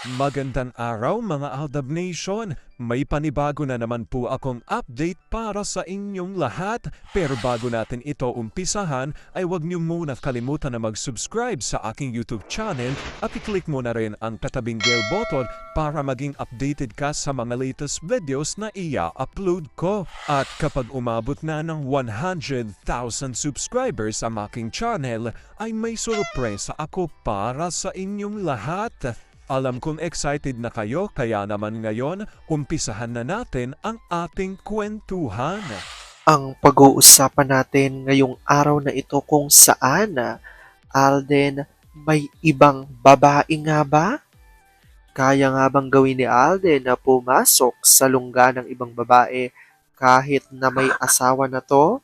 Magandang araw mga Aldab Nation! May panibago na naman po akong update para sa inyong lahat. Pero bago natin ito umpisahan, ay huwag niyo muna kalimutan na mag-subscribe sa aking YouTube channel at i-click mo na rin ang katabing bell button para maging updated ka sa mga latest videos na ia-upload ko. At kapag umabot na ng 100,000 subscribers ang aking channel, ay may sorpresa ako para sa inyong lahat. Alam kong excited na kayo kaya naman ngayon, umpisahan na natin ang ating kwentuhan. Ang pag-uusapan natin ngayong araw na ito kung saan, Alden, may ibang babae nga ba? Kaya nga bang gawin ni Alden na pumasok sa lungga ng ibang babae kahit na may asawa na to?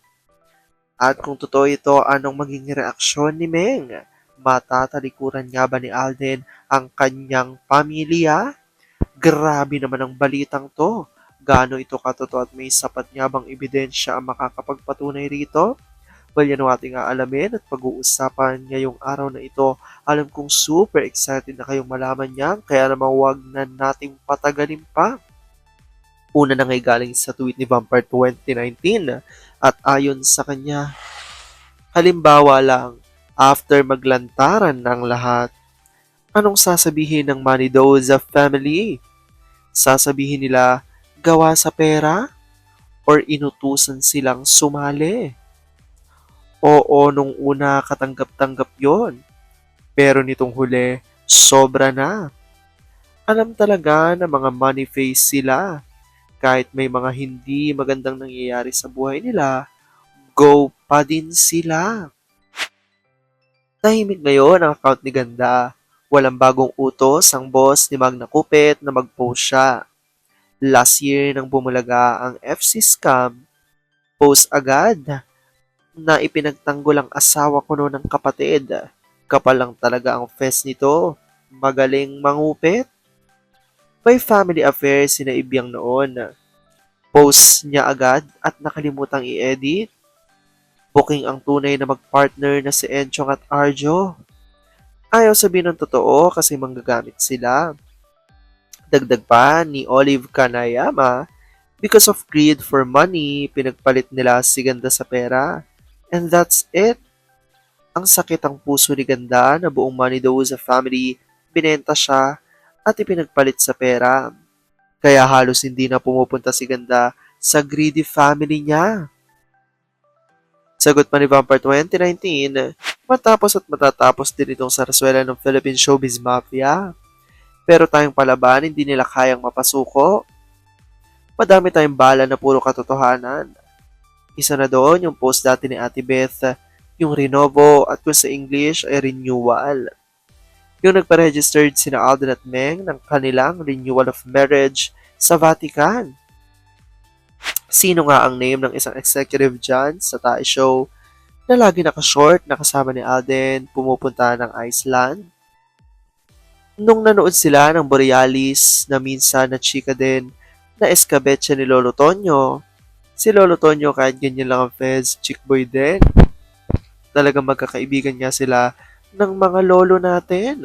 At kung totoo ito, anong magiging reaksyon ni Meng? Matatalikuran nga ba ni Alden ang kanyang pamilya? Grabe naman ang balitang to. Gaano ito katotoo at may sapat nga bang ebidensya ang makakapagpatunay rito? Well, yan ang ating aalamin at pag-uusapan ngayong araw na ito. Alam kong super excited na kayong malaman yan, kaya naman huwag na nating patagalin pa. Una na ngay galing sa tweet ni Vampire 2019 at ayon sa kanya, halimbawa lang, after maglantaran ng lahat, anong sasabihin ng Manidoza family? Sasabihin nila, gawa sa pera? Or inutusan silang sumali? Oo, nung una katanggap-tanggap yon. Pero nitong huli, sobra na. Alam talaga na mga money face sila. Kahit may mga hindi magandang nangyayari sa buhay nila, go pa din sila. Tahimik ngayon ang account ni Ganda. Walang bagong utos ang boss ni Magna Kupit na mag-post siya. Last year nang bumulaga ang FC scam, post agad na ipinagtanggol ang asawa ko noon ng kapatid. Kapal lang talaga ang fest nito. Magaling mangupit. May family affair sina Ibyang noon. Post niya agad at nakalimutang i-edit. Booking ang tunay na magpartner na si Enchong at Arjo. Ayaw sabihin ng totoo kasi manggagamit sila. Dagdag pa ni Olive Kanayama, because of greed for money, pinagpalit nila si Ganda sa pera. And that's it. Ang sakit ang puso ni Ganda na buong Manidoza family, binenta siya at ipinagpalit sa pera. Kaya halos hindi na pumupunta si Ganda sa greedy family niya. Sagot pa ni Vampire 2019, matapos at matatapos din itong sarsuela ng Philippine Showbiz Mafia. Pero tayong palaban, hindi nila kayang mapasuko. Madami tayong bala na puro katotohanan. Isa na doon yung post dati ni Ate Beth, yung Renovo at kung sa English ay renewal. Yung nagpa-registered sina Alden at Meng ng kanilang renewal of marriage sa Vatican. Sino nga ang name ng isang executive dyan sa Tae Show na lagi nakashort na kasama ni Alden pumupunta ng Iceland? Nung nanood sila ng Borealis na minsan na chika din na eskabetsa ni Lolo Tonyo, si Lolo Tonyo kahit ganyan lang ang fez, chick boy din. Talagang magkakaibigan nga sila ng mga lolo natin.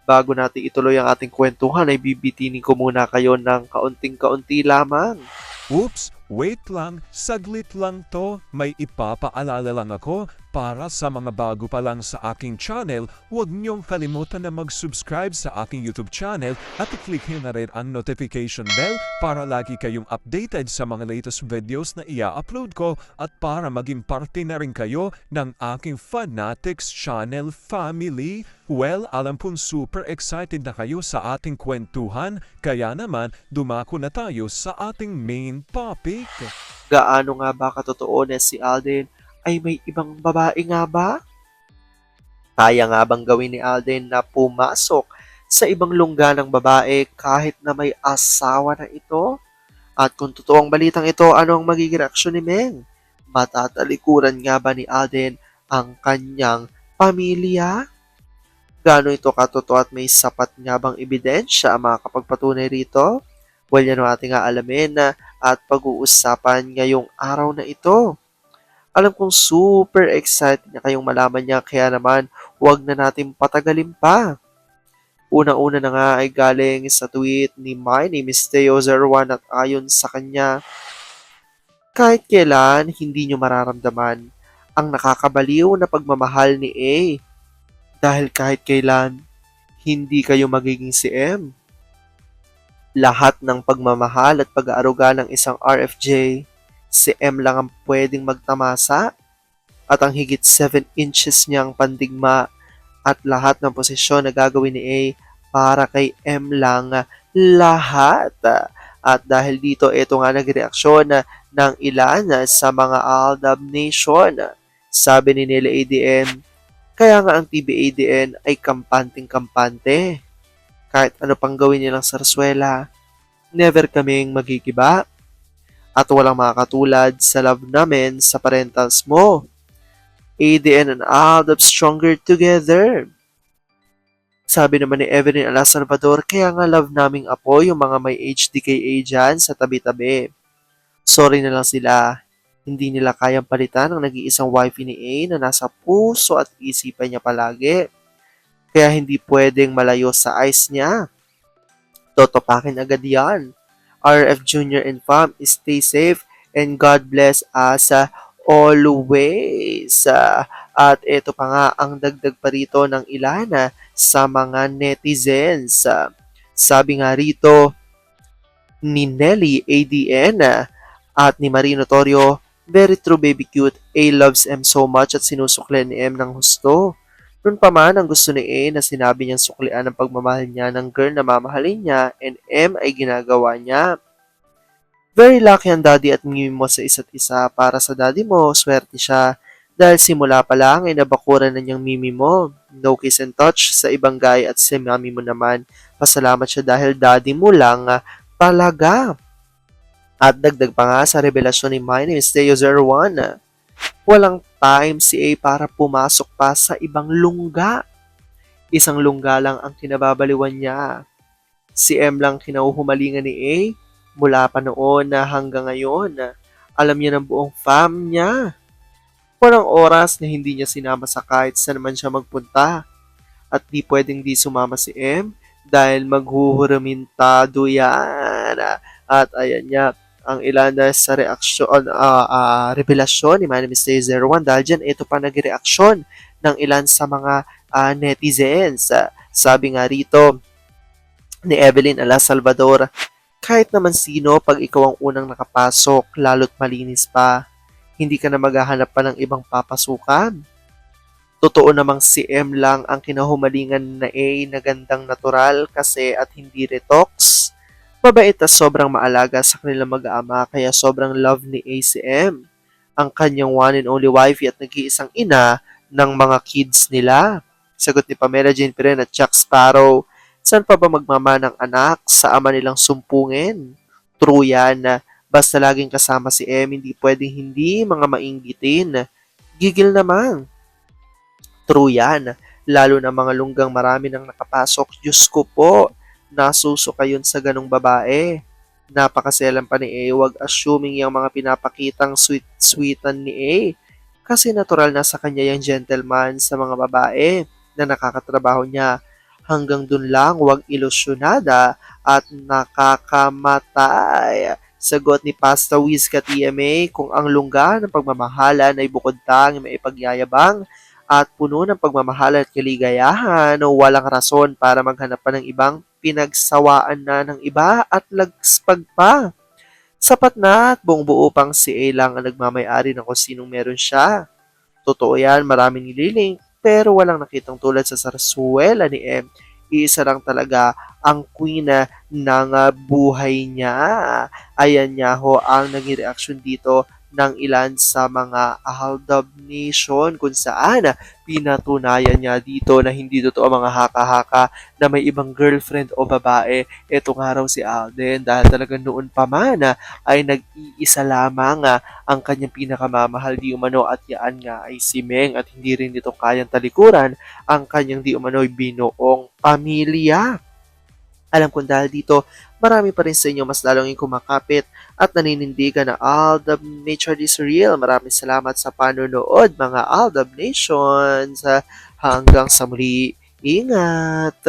Bago natin ituloy ang ating kwentuhan ay bibitinin ko muna kayo ng kaunting-kaunti lamang. Oops, wait lang, saglit lang to. May ipapaalala lang ako para sa mga bago pa lang sa aking channel, huwag niyong kalimutan na mag-subscribe sa aking YouTube channel at i-click nyo na rin ang notification bell para lagi kayong updated sa mga latest videos na ia-upload ko at para maging parte na rin kayo ng aking Fanatics channel family. Well, alam kong super excited na kayo sa ating kwentuhan, kaya naman dumako na tayo sa ating main topic. Gaano nga ba katotoo na si Alden ay may ibang babae nga ba? Kaya nga bang gawin ni Alden na pumasok sa ibang lungga ng babae kahit na may asawa na ito? At kung totoo ang balitang ito, ano ang magiging reaksyon ni Meng? Matatalikuran nga ba ni Alden ang kanyang pamilya? Gaano ito katotoo at may sapat nga bang ebidensya ang makakapagpatunay rito? Well, yan ang ating aalamin at pag-uusapan ngayong araw na ito. Alam kong super excited na kayong malaman niya kaya naman huwag na natin patagalin pa. Unang-una na nga ay galing sa tweet ni My Name is Theo01 at ayon sa kanya, kahit kailan hindi nyo mararamdaman ang nakakabaliw na pagmamahal ni A dahil kahit kailan hindi kayo magiging si M. Lahat ng pagmamahal at pag-aaruga ng isang RFJ, si M lang ang pwedeng magtamasa at ang higit 7 inches niyang pandigma at lahat ng posisyon na gagawin ni A para kay M lang lahat. At dahil dito, ito nga nagreaksyon ng ilan sa mga Aldab Nation. Sabi ni nila ADN, kaya nga ang TBADN ay kampanteng-kampante. Kahit ano pang gawin nilang sarswela, never kaming magigiba. At walang makakatulad sa love namin sa parentals mo. ADN and Aldab stronger together. Sabi naman ni Evelyn Ala Salvador, kaya nga love naming apo yung mga may HDKA dyan sa tabi-tabi. Sorry na lang sila. Hindi nila kayang palitan ang nag-iisang wifey ni A na nasa puso at isipan niya palagi. Kaya hindi pwedeng malayo sa eyes niya. Totopakin agad yan. RF Jr. and Fam, stay safe and God bless us always. At ito pa nga ang dagdag pa rito ng ilan sa mga netizens. Sabi nga rito ni Nelly ADN at ni Marino Torio, very true baby cute, A loves M so much at sinusukli ni M ng husto. Noon pa man ang gusto ni A na sinabi niyang suklian ang pagmamahal niya ng girl na mamahalin niya and M ay ginagawa niya. Very lucky ang daddy at mimi mo sa isa't isa. Para sa daddy mo, swerte siya. Dahil simula pa lang ay nabakuran na niyang mimi mo. No kiss and touch sa ibang guy at si mami mo naman. Pasalamat siya dahil daddy mo lang talaga. At dagdag pa nga sa revelasyon ni My Name is Theo01, walang time si A para pumasok pa sa ibang lungga. Isang lungga lang ang kinababaliwan niya. Si M lang kinauhumalingan ni A mula pa noon na hanggang ngayon. Alam niya ng buong fam niya. Walang oras na hindi niya sinama sa kahit saan naman siya magpunta. At di pwedeng di sumama si M dahil maghuhuramintado yan. At ayan niya, ang ilan na sa reaksyon, revelasyon ni My Name is Day01 dahil dyan, ito pa nagreaksyon ng ilan sa mga netizens. Sabi nga rito ni Evelyn Ala Salvador, kahit naman sino, pag ikaw ang unang nakapasok, lalo't malinis pa, hindi ka na maghahanap pa ng ibang papasukan. Totoo namang si M lang ang kinahumalingan na A na gandang natural kasi at hindi retox. Mabait at sobrang maalaga sa kanilang mag-aama kaya sobrang love ni A si M. Ang kanyang one and only wifey at nag-iisang ina ng mga kids nila. Sagot ni Pamela Jane Piren at Jack Sparrow, saan pa ba magmama ng anak sa ama nilang sumpungin? True yan na basta laging kasama si M, hindi pwedeng hindi mga mainggitin. Gigil naman. True yan. Lalo na mga lunggang marami nang nakapasok. Diyos ko po, nasusuka yun sa ganong babae. Napakaselan pa ni A, wag assuming yung mga pinapakitang sweet-sweetan ni A. Kasi natural na sa kanya yung gentleman sa mga babae na nakakatrabaho niya. Hanggang dun lang, wag ilusyonada at nakakamatay. Sagot ni Pasta Wiz ka TMA, kung ang lungga ng pagmamahalan ay bukod tang may ipagyayabang at puno ng pagmamahal at kaligayahan, walang rason para maghanap pa ng ibang pinagsawaan na ng iba at lagspag pa. Sapat na at buong buo pang si A lang ang nagmamayari ng kung sinong meron siya. Totoo yan, maraming nililing, pero walang nakitang tulad sa sarsuela ni M. Iisa lang talaga ang queen ng buhay niya. Ayan niya ho ang naging reaksyon dito ng ilan sa mga Aldab Nation kung saan pinatunayan niya dito na hindi totoo mga haka-haka na may ibang girlfriend o babae. Ito nga raw si Alden dahil talagang noon pa man ay nag-iisa lamang ang kanyang pinakamamahal di umano at yaan nga ay si Meng at hindi rin dito kayang talikuran ang kanyang di umano'y binuong pamilya. Alam kong dahil dito, marami pa rin sa inyo mas lalong yung kumakapit at naninindigan na Aldab Nature is real. Maraming salamat sa panonood mga Aldab Nations. Hanggang sa muli, ingat!